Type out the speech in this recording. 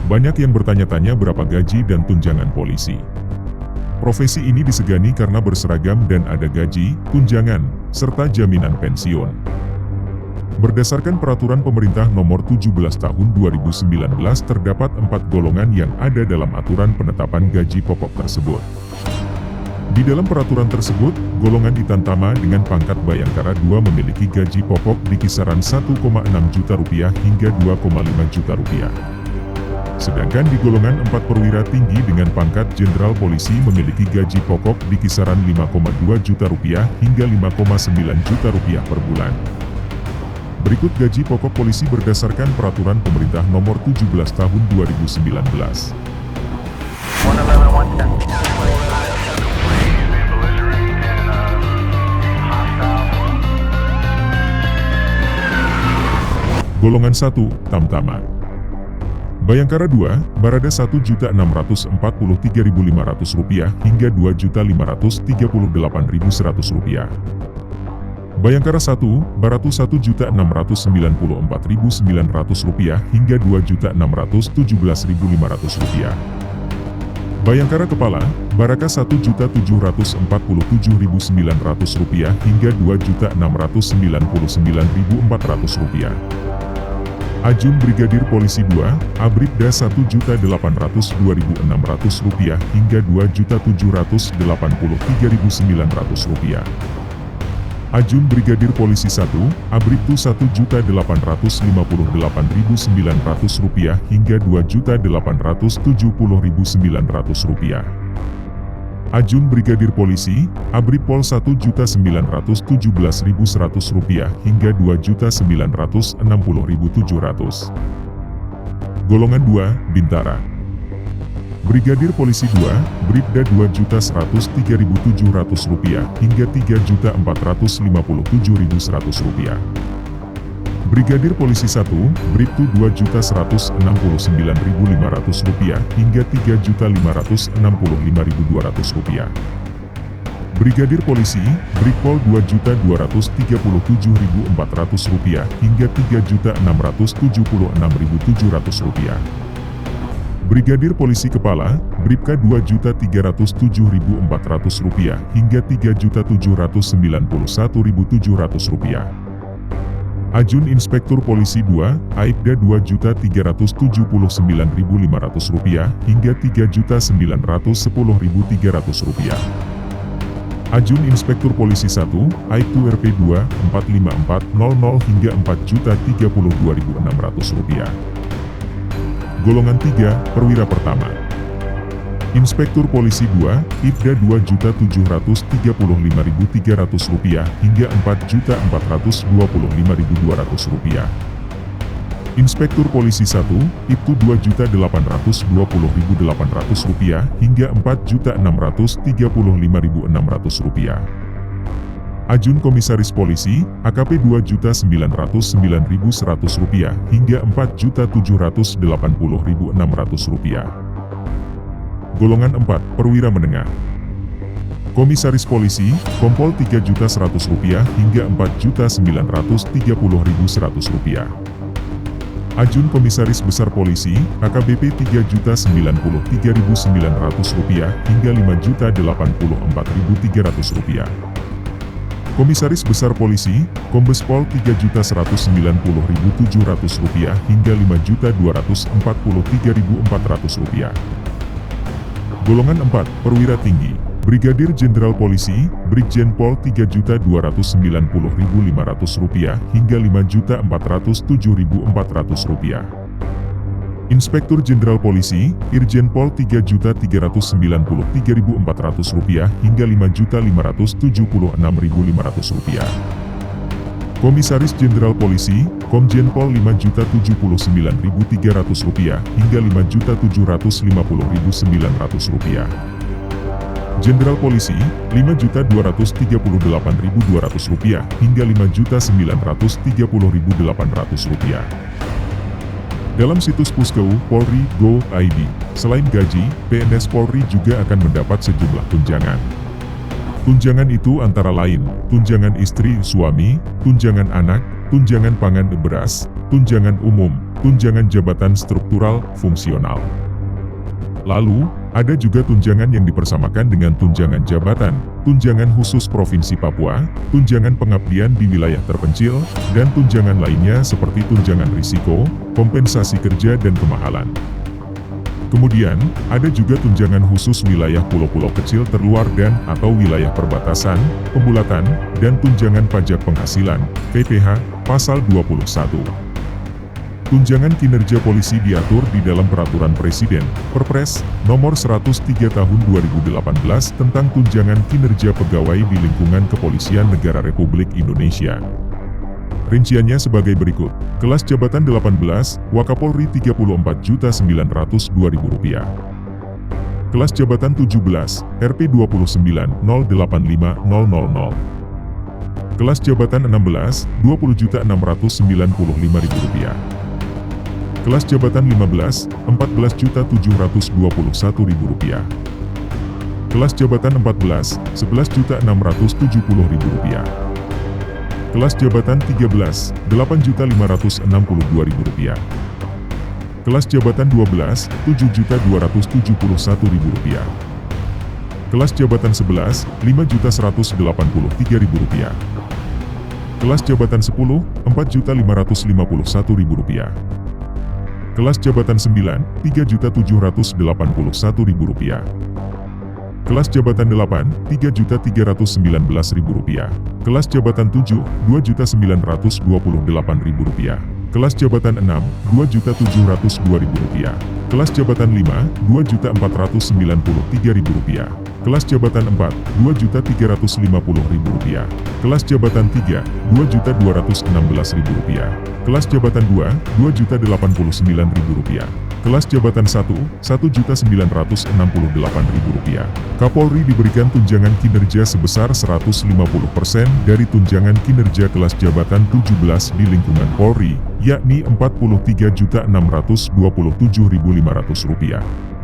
Banyak yang bertanya-tanya berapa gaji dan tunjangan polisi. Profesi ini disegani karena berseragam dan ada gaji, tunjangan, serta jaminan pensiun. Berdasarkan peraturan pemerintah nomor 17 tahun 2019 terdapat 4 golongan yang ada dalam aturan penetapan gaji pokok tersebut. Di dalam peraturan tersebut, golongan Itantama dengan pangkat Bayangkara 2 memiliki gaji pokok di kisaran 1,6 juta rupiah hingga 2,5 juta rupiah. Sedangkan di golongan 4 perwira tinggi dengan pangkat Jenderal Polisi memiliki gaji pokok di kisaran 5,2 juta rupiah hingga 5,9 juta rupiah per bulan. Berikut gaji pokok polisi berdasarkan peraturan pemerintah nomor 17 tahun 2019. Golongan 1, Tamtama. Bayangkara 2, Barada 1.643.500 rupiah hingga 2.538.100 rupiah. Bayangkara 1, Baratu 1.694.900 rupiah hingga 2.617.500 rupiah. Bayangkara Kepala, Baraka 1.747.900 rupiah hingga 2.699.400 rupiah. Ajun Brigadir Polisi 2, Abribda 1.802.600 rupiah hingga 2.783.900 rupiah. Ajun Brigadir Polisi 1, Abribtu 1.858.900 rupiah hingga 2.870.900 rupiah. Ajun Brigadir Polisi, Abripol 1.917.100 rupiah hingga 2.960.700. Golongan 2, Bintara. Brigadir Polisi 2, Bribda 2.103.700 rupiah hingga 3.457.100 rupiah. Brigadir Polisi 1, Bribtu 2.169.500 rupiah hingga 3.565.200 rupiah. Brigadir Polisi, Brigpol 2.237.400 rupiah hingga 3.676.700 rupiah. Brigadir Polisi Kepala, Bribka 2.307.400 rupiah hingga 3.791.700 rupiah. Ajun Inspektur Polisi 2, Aibda 2.379.500 rupiah hingga 3.910.300 rupiah. Ajun Inspektur Polisi 1, Aibtu RP 2, 45400 hingga 4.032.600 rupiah. Golongan 3, Perwira Pertama. Inspektur Polisi 2, Ibda 2.735.300 rupiah hingga 4.425.200 rupiah. Inspektur Polisi 1, Ibtu 2.820.800 rupiah hingga 4.635.600 rupiah. Ajun Komisaris Polisi, AKP 2.909.100 rupiah hingga 4.780.600 rupiah. Golongan 4, Perwira Menengah. Komisaris Polisi, Kompol 3.100 rupiah hingga 4.930.100 rupiah. Ajun Komisaris Besar Polisi, AKBP 3.093.900 rupiah hingga 5.084.300 rupiah. Komisaris Besar Polisi, Kombespol 3.190.700 rupiah hingga 5.243.400 rupiah. Golongan 4, Perwira Tinggi. Brigadir Jenderal Polisi, Brigjen Pol 3.290.500 rupiah hingga 5.407.400 rupiah. Inspektur Jenderal Polisi, Irjen Pol 3.393.400 rupiah hingga 5.576.500 rupiah. Komisaris Jenderal Polisi, Komjen Pol 5.079.300 rupiah hingga 5.750.900 rupiah. Jenderal Polisi, 5.238.200 rupiah hingga 5.930.800 rupiah. Dalam situs Puskeu Polri Go.id, selain gaji, PNS Polri juga akan mendapat sejumlah tunjangan. Tunjangan itu antara lain, tunjangan istri suami, tunjangan anak, tunjangan pangan beras, tunjangan umum, tunjangan jabatan struktural, fungsional. Lalu, ada juga tunjangan yang dipersamakan dengan tunjangan jabatan, tunjangan khusus Provinsi Papua, tunjangan pengabdian di wilayah terpencil, dan tunjangan lainnya seperti tunjangan risiko, kompensasi kerja dan kemahalan. Kemudian, ada juga tunjangan khusus wilayah pulau-pulau kecil terluar dan atau wilayah perbatasan, pembulatan, dan tunjangan pajak penghasilan, PPh, Pasal 21. Tunjangan kinerja polisi diatur di dalam Peraturan Presiden, Perpres, Nomor 103 Tahun 2018 tentang tunjangan kinerja pegawai di lingkungan Kepolisian Negara Republik Indonesia. Rinciannya sebagai berikut. Kelas jabatan 18, Wakapolri Rp34.902.000. Kelas jabatan 17, Rp 29.085.000. Kelas jabatan 16, Rp20.695.000. Kelas jabatan 15, Rp14.721.000. Kelas jabatan 14, Rp11.670.000. Kelas jabatan 13, Rp8.562.000. Kelas jabatan 12, Rp7.271.000. Kelas jabatan 11, Rp5.183.000. Kelas jabatan 10, Rp4.551.000. Kelas jabatan 9, Rp3.781.000. Kelas jabatan 8, Rp3.319.000. Kelas jabatan 7, Rp2.928.000. Kelas jabatan 6, Rp2.702.000. Kelas jabatan 5, Rp2.493.000. Kelas jabatan 4, Rp2.350.000. Kelas jabatan 3, Rp2.216.000. Kelas jabatan 2, Rp2.089.000. Kelas jabatan 1, Rp1.968.000. Kapolri diberikan tunjangan kinerja sebesar 150% dari tunjangan kinerja kelas jabatan 17 di lingkungan Polri, yakni Rp43.627.500.